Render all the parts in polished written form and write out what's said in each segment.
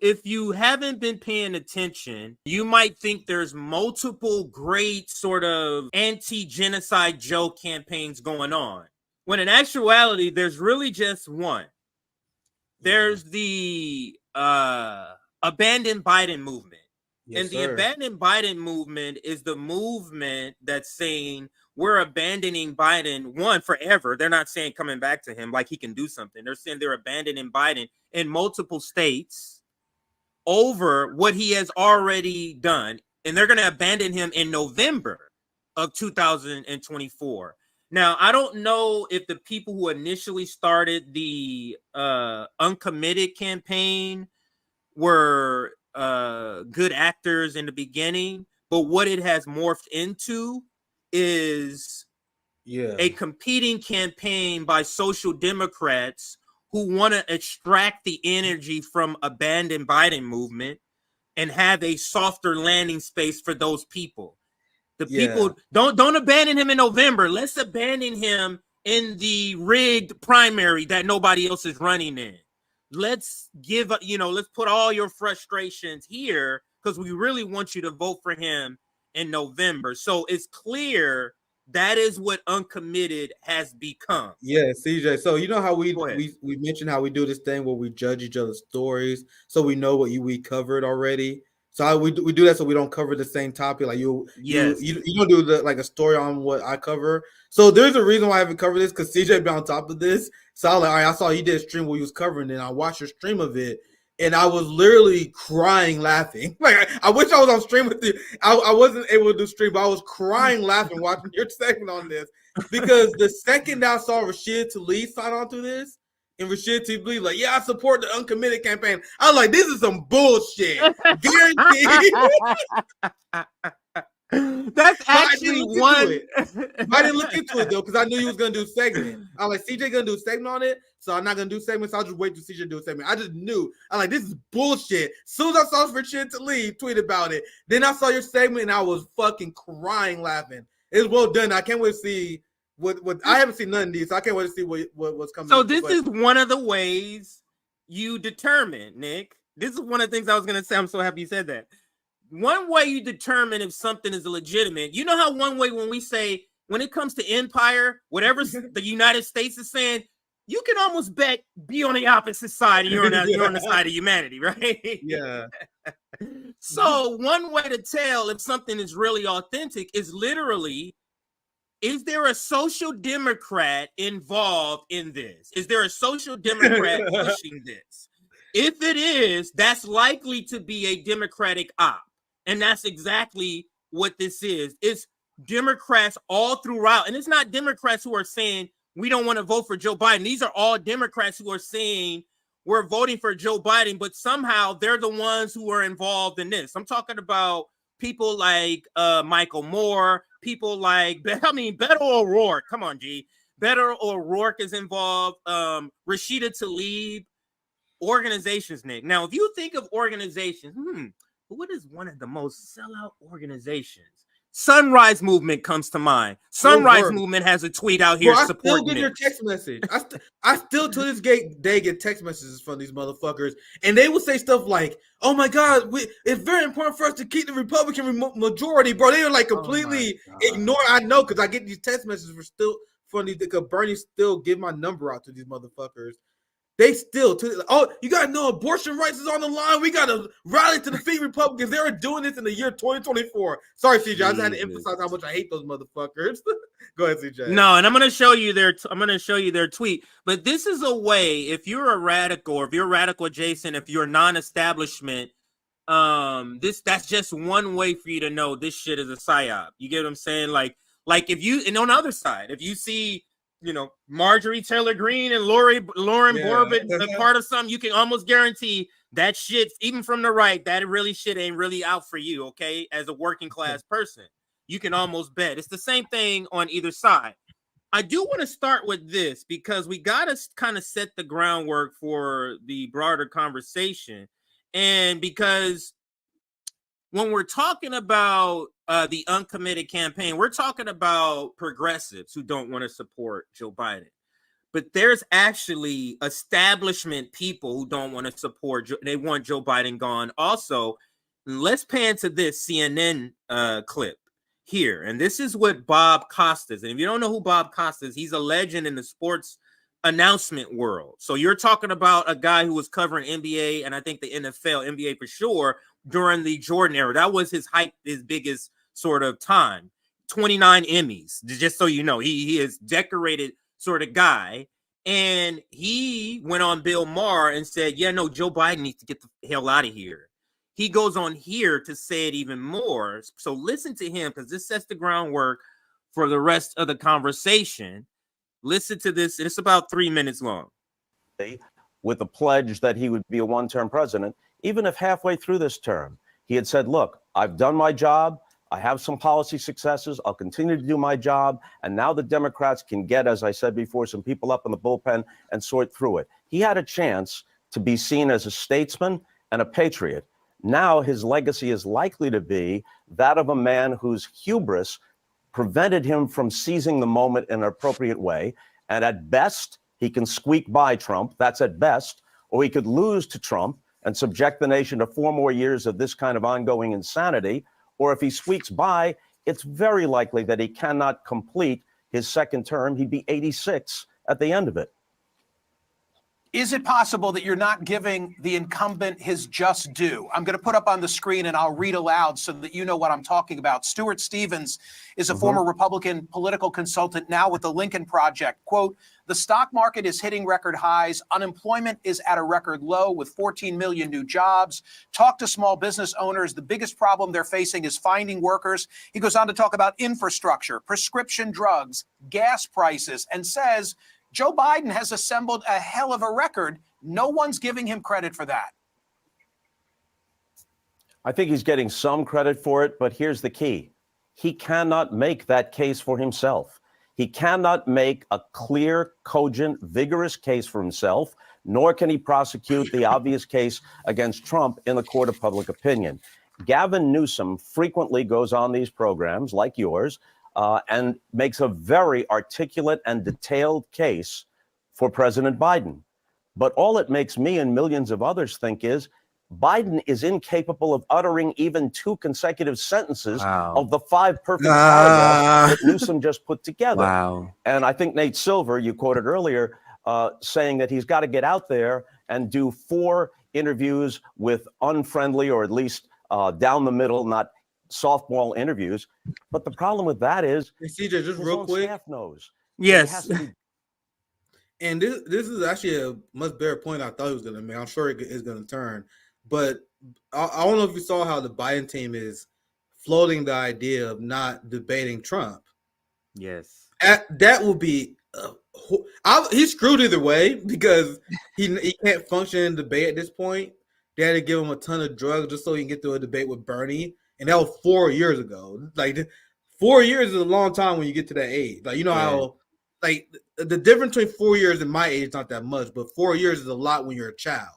if you haven't been paying attention, you might think there's multiple great sort of anti-genocide Joe campaigns going on, when in actuality, there's really just one. There's the Abandon Biden movement. Yes, and the sir. Abandon Biden movement is the movement that's saying we're abandoning Biden, one, forever. They're not saying coming back to him like he can do something. They're saying they're abandoning Biden in multiple states over what he has already done. And they're going to abandon him in November of 2024. Now, I don't know if the people who initially started the uncommitted campaign were good actors in the beginning, but what it has morphed into is a competing campaign by social democrats who want to extract the energy from abandoned Biden movement and have a softer landing space for those people. The people don't abandon him in November. Let's abandon him in the rigged primary that nobody else is running in. Let's let's put all your frustrations here because we really want you to vote for him in November. So it's clear that is what uncommitted has become. Yeah, CJ. So you know how we mentioned how we do this thing where we judge each other's stories, so we know what we covered already. So we do that so we don't cover the same topic. Like you don't do like a story on what I cover. So there's a reason why I haven't covered this because CJ been on top of this. So I was like, all right, I saw he did a stream where he was covering it. And I watched your stream of it, and I was literally crying, laughing. Like I wish I was on stream with you. I wasn't able to do stream, but I was crying, laughing, watching your segment on this because the second I saw Rashid Tlaib sign on to this. And Rashid Tlaib like, yeah, I support the uncommitted campaign. I was like, this is some bullshit. Guaranteed. That's actually one. I didn't look into it though, because I knew he was gonna do a segment. I was like, CJ gonna do a segment on it, so I'm not gonna do segments. So I'll just wait to CJ do a segment. I just knew. I like, this is bullshit. As soon as I saw Rashid Tlaib tweet about it, then I saw your segment and I was fucking crying, laughing. It's well done. I can't wait to see what I haven't seen none of these, so I can't wait to see what's coming. So this is one of the ways you determine, Nick. This is one of the things I was gonna say. I'm so happy you said that. One way you determine if something is legitimate, you know how one way when we say, when it comes to empire, whatever the United States is saying, you can almost bet be on the opposite side and you're on the side of humanity, right? Yeah. So one way to tell if something is really authentic is literally, is there a social democrat involved in this? Is there a social democrat pushing this? If it is, that's likely to be a Democratic op. And that's exactly what this is. It's Democrats all throughout. And it's not Democrats who are saying we don't want to vote for Joe Biden. These are all Democrats who are saying we're voting for Joe Biden, but somehow they're the ones who are involved in this. I'm talking about people like Michael Moore, people like, Beto O'Rourke. Come on, G. Beto O'Rourke is involved. Rashida Tlaib. Organizations, Nick. Now, if you think of organizations, what is one of the most sellout organizations? Sunrise Movement comes to mind. Sunrise Movement has a tweet out here supporting I still get your text message. I still to this day get text messages from these motherfuckers, and they will say stuff like, "Oh my God, it's very important for us to keep the Republican majority, bro." They are like completely ignore. I know because I get these text messages from these because Bernie still give my number out to these motherfuckers. They still, you got to know abortion rights is on the line. We got to rally to defeat Republicans. They were doing this in the year 2024. Sorry, CJ. I just had to emphasize how much I hate those motherfuckers. Go ahead, CJ. No, and I'm going to show you their tweet. But this is a way, if you're a radical, or if you're radical adjacent, if you're non-establishment, that's just one way for you to know this shit is a psyop. You get what I'm saying? Like if you, and on the other side, if you see, Marjorie Taylor Greene and Lauren Boebert a part of something, you can almost guarantee that shit, even from the right, that really shit ain't really out for you, okay? As a working class person, you can almost bet. It's the same thing on either side. I do want to start with this because we got to kind of set the groundwork for the broader conversation. And because when we're talking about the uncommitted campaign, we're talking about progressives who don't want to support Joe Biden. but there's actually establishment people who don't want to support. They want Joe Biden gone. Also, let's pan to this CNN clip here. And this is what Bob Costa is. And if you don't know who Bob Costa is, he's a legend in the sports announcement world. So you're talking about a guy who was covering NBA and I think the NFL, NBA for sure, during the Jordan era. That was his hype, his biggest sort of time. 29 Emmys, just so you know. He is decorated sort of guy. And he went on Bill Maher and said, yeah, no, Joe Biden needs to get the hell out of here. He goes on here to say it even more. So listen to him, because this sets the groundwork for the rest of the conversation. Listen to this. It's about 3 minutes long. With the pledge that he would be a one-term president, even if halfway through this term, he had said, look, I've done my job. I have some policy successes. I'll continue to do my job. And now the Democrats can get, as I said before, some people up in the bullpen and sort through it. He had a chance to be seen as a statesman and a patriot. Now his legacy is likely to be that of a man whose hubris prevented him from seizing the moment in an appropriate way. And at best, he can squeak by Trump. That's at best. Or he could lose to Trump and subject the nation to 4 more years of this kind of ongoing insanity. Or if he squeaks by, it's very likely that he cannot complete his second term. He'd be 86 at the end of it. Is it possible that you're not giving the incumbent his just due? I'm going to put up on the screen and I'll read aloud so that you know what I'm talking about. Stuart Stevens is a former Republican political consultant now with the Lincoln Project. Quote, the stock market is hitting record highs. Unemployment is at a record low with 14 million new jobs. Talk to small business owners. The biggest problem they're facing is finding workers. He goes on to talk about infrastructure, prescription drugs, gas prices, and says Joe Biden has assembled a hell of a record. No one's giving him credit for that. I think he's getting some credit for it, but here's the key. He cannot make that case for himself. He cannot make a clear, cogent, vigorous case for himself, nor can he prosecute the obvious case against Trump in the court of public opinion. Gavin Newsom frequently goes on these programs like yours and makes a very articulate and detailed case for President Biden. But all it makes me and millions of others think is Biden is incapable of uttering even 2 consecutive sentences of the 5 perfect paragraphs that Newsom just put together. And I think Nate Silver, you quoted earlier, saying that he's got to get out there and do 4 interviews with unfriendly or at least down the middle, not softball interviews. But the problem with that is, hey, CJ, just real quick, staff knows. Yes. And this is actually a much better point I thought he was going to make. I'm sure it is going to turn. But I don't know if you saw how the Biden team is floating the idea of not debating Trump. Yes. That will be he's screwed either way because he can't function in debate at this point. They had to give him a ton of drugs just so he can get through a debate with Bernie. And that was 4 years ago. Like 4 years is a long time when you get to that age. Like, you know how like the difference between 4 years and my age is not that much, but 4 years is a lot when you're a child.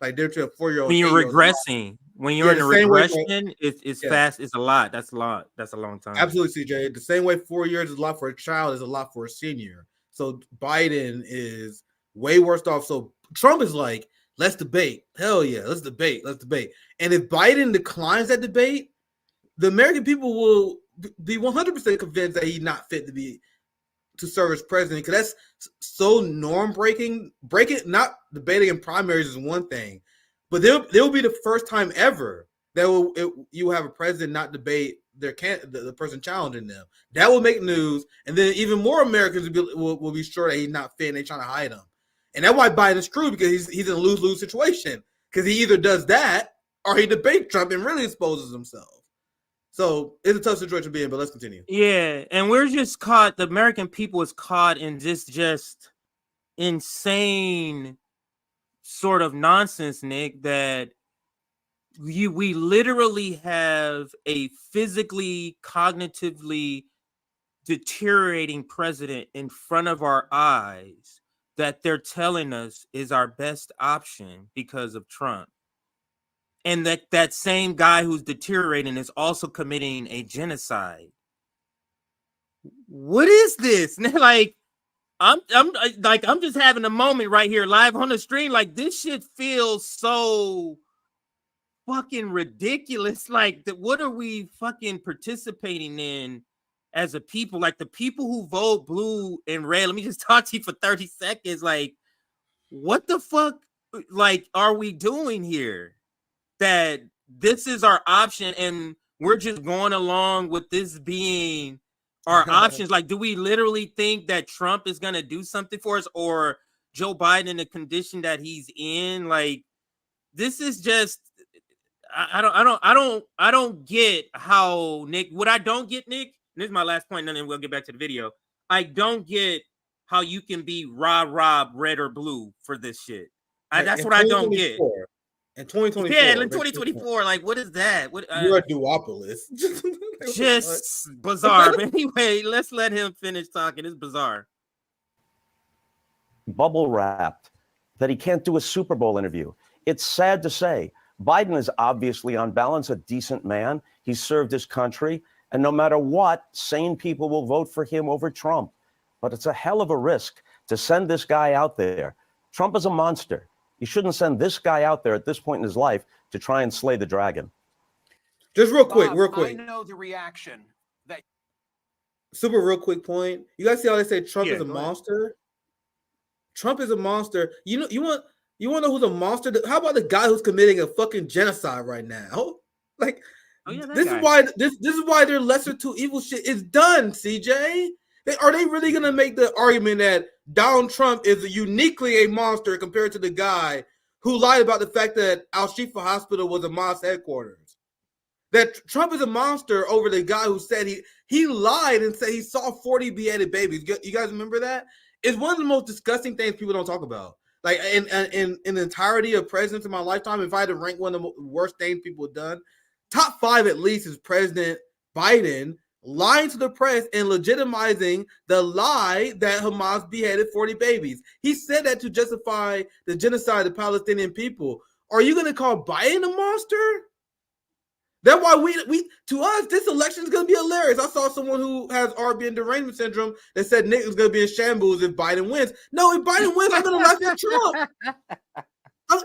Like they're to a 4-year-old. When you're regressing, when you're in a regression, it's fast. It's a lot. That's a lot. That's a long time. Absolutely, CJ. The same way 4 years is a lot for a child is a lot for a senior. So Biden is way worse off. So Trump is like, let's debate. Hell yeah, let's debate. Let's debate. And if Biden declines that debate, the American people will be 100% convinced that he's not fit to serve as president, because that's so norm breaking. Not debating in primaries is one thing, but they'll be the first time ever that you have a president not debate the person challenging them. That will make news, and then even more Americans will be sure that he's not fit and they're trying to hide him. And that's why Biden's screwed, because he's in a lose-lose situation, because he either does that or he debates Trump and really exposes himself. So it's a tough situation to be in, but let's continue. Yeah, and we're just caught. The American people is caught in just insane sort of nonsense, Nick, that we literally have a physically, cognitively deteriorating president in front of our eyes that they're telling us is our best option because of Trump. And that same guy who's deteriorating is also committing a genocide. What is this? Like, I'm just having a moment right here live on the stream. Like, this shit feels so fucking ridiculous. Like, what are we fucking participating in as a people? Like, the people who vote blue and red, let me just talk to you for 30 seconds. Like, what the fuck, like, are we doing here? That this is our option and we're just going along with this being our options. Like, do we literally think that Trump is going to do something for us, or Joe Biden in the condition that he's in? Like, this is just, I don't get how, Nick, what I don't get, Nick, and this is my last point, and then we'll get back to the video. I don't get how you can be rah, red or blue for this shit. That's what I don't get. In 2024. Yeah, in 2024, like, what is that? What, you're a duopolis. Just bizarre. But anyway, let's let him finish talking. It's bizarre. Bubble wrapped that he can't do a Super Bowl interview. It's sad to say. Biden is obviously, on balance, a decent man. He's served his country. And no matter what, sane people will vote for him over Trump. But it's a hell of a risk to send this guy out there. Trump is a monster. You shouldn't send this guy out there at this point in his life to try and slay the dragon. Just real quick. I know the reaction that. Super real quick point. You guys see how they say Trump is a monster? Ahead. Trump is a monster. You want to know who's a monster? How about the guy who's committing a fucking genocide right now? Like, this is why their lesser two evil shit is done, CJ. Are they really going to make the argument that Donald Trump is uniquely a monster compared to the guy who lied about the fact that Al-Shifa Hospital was a Hamas headquarters? That Trump is a monster over the guy who said he lied and said he saw 40 beheaded babies. You guys remember that? It's one of the most disgusting things people don't talk about. Like, in the entirety of presidents in my lifetime, if I had to rank one of the worst things people have done, top 5 at least is President Biden lying to the press and legitimizing the lie that Hamas beheaded 40 babies. He said that to justify the genocide of the Palestinian people. Are you going to call Biden a monster? That's why we to us, this election is going to be hilarious. I saw someone who has RBN derangement syndrome that said Nick is going to be in shambles if Biden wins. No, if Biden wins, I'm going to laugh at Trump.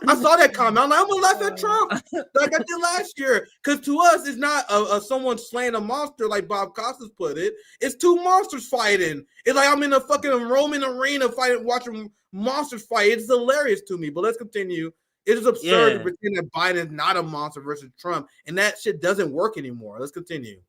I saw that comment. I'm like, I'm gonna laugh at Trump like I did last year. Because to us, it's not someone slaying a monster like Bob Costas put it. It's two monsters fighting. It's like I'm in a fucking Roman arena fighting, watching monsters fight. It's hilarious to me. But let's continue. It is absurd to pretend that Biden is not a monster versus Trump, and that shit doesn't work anymore. Let's continue.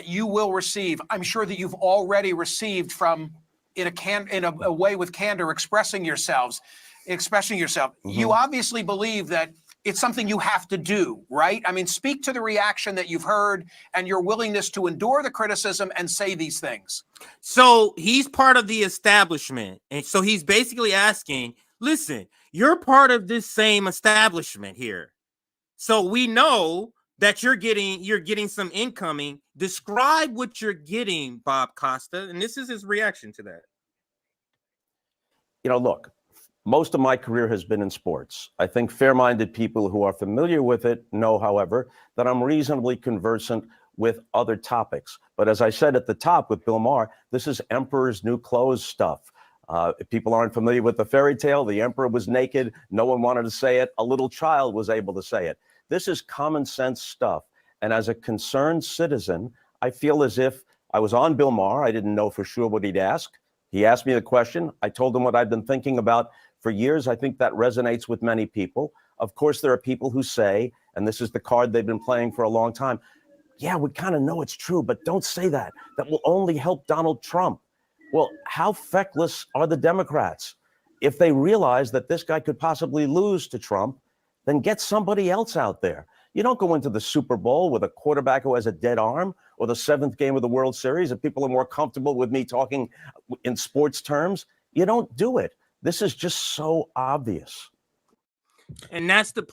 You will receive. I'm sure that you've already received from. In a way with candor, expressing yourself. Mm-hmm. You obviously believe that it's something you have to do, right? I mean, speak to the reaction that you've heard and your willingness to endure the criticism and say these things. So he's part of the establishment. And so he's basically asking, listen, you're part of this same establishment here. So we know that you're getting some incoming. Describe what you're getting, Bob Costa. And this is his reaction to that. You know, look, most of my career has been in sports. I think fair-minded people who are familiar with it know, however, that I'm reasonably conversant with other topics. But as I said at the top with Bill Maher, this is Emperor's New Clothes stuff. If people aren't familiar with the fairy tale, the emperor was naked. No one wanted to say it. A little child was able to say it. This is common sense stuff. And as a concerned citizen, I feel as if I was on Bill Maher. I didn't know for sure what he'd ask. He asked me the question. I told him what I've been thinking about for years. I think that resonates with many people. Of course, there are people who say, and this is the card they've been playing for a long time, yeah, we kind of know it's true, but don't say that. That will only help Donald Trump. Well, how feckless are the Democrats? If they realize that this guy could possibly lose to Trump, then get somebody else out there. You don't go into the Super Bowl with a quarterback who has a dead arm, or the 7th game of the World Series if people are more comfortable with me talking in sports terms. You don't do it. This is just so obvious. And that's the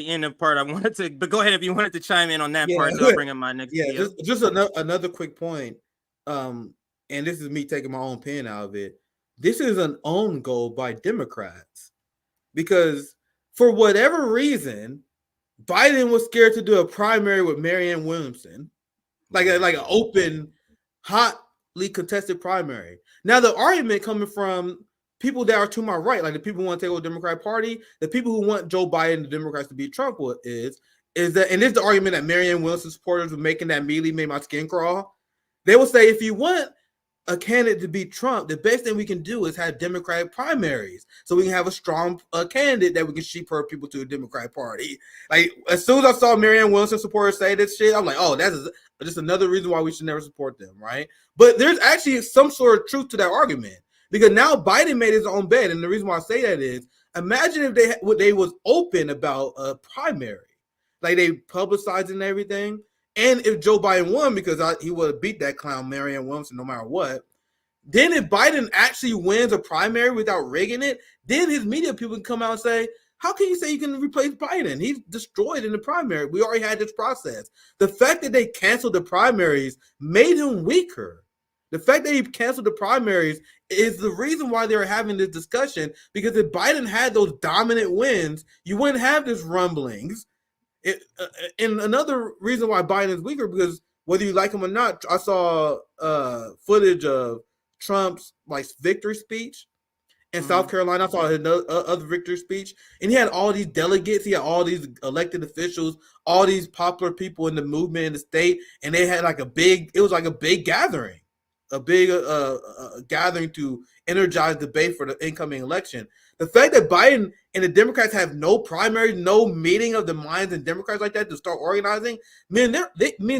end of the part I wanted to, but go ahead if you wanted to chime in on that part. I'll bring up my next video. Just another quick point. And this is me taking my own pen out of it. This is an own goal by Democrats because for whatever reason, Biden was scared to do a primary with Marianne Williamson, like an open, hot contested primary. Now, the argument coming from people that are to my right, like the people who want to take over the Democratic Party, the people who want Joe Biden, the Democrats, to beat Trump, is that, and this is the argument that Marianne Wilson supporters were making that immediately made my skin crawl. They will say, if you want a candidate to beat Trump, the best thing we can do is have Democratic primaries, so we can have a strong candidate that we can sheep her people to the Democratic Party. Like, as soon as I saw Marianne Wilson supporters say this shit, I'm like, oh, that's just another reason why we should never support them, right? But there's actually some sort of truth to that argument, because now Biden made his own bed, and the reason why I say that is, imagine if they was open about a primary, like they publicized and everything. And if Joe Biden won, because he would have beat that clown Marianne Williamson no matter what, then if Biden actually wins a primary without rigging it, then his media people can come out and say, how can you say you can replace Biden? He's destroyed in the primary. We already had this process. The fact that they canceled the primaries made him weaker. The fact that he canceled the primaries is the reason why they're having this discussion, because if Biden had those dominant wins, you wouldn't have this rumblings. And another reason why Biden is weaker, because whether you like him or not, I saw footage of Trump's victory speech in South Carolina. I saw another victory speech, and he had all these delegates, he had all these elected officials, all these popular people in the movement in the state, and they had a big gathering, gathering to energize debate for the incoming election. The fact that Biden and the Democrats have no primary, no meeting of the minds and Democrats like that to start organizing, means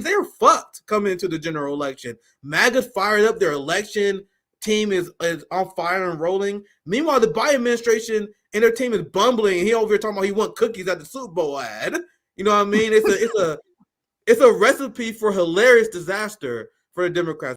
they're fucked coming into the general election. MAGA's fired up, their election team is on fire and rolling. Meanwhile, the Biden administration and their team is bumbling. He over here talking about he want cookies at the Super Bowl ad. You know what I mean? It's a recipe for hilarious disaster for the Democrats.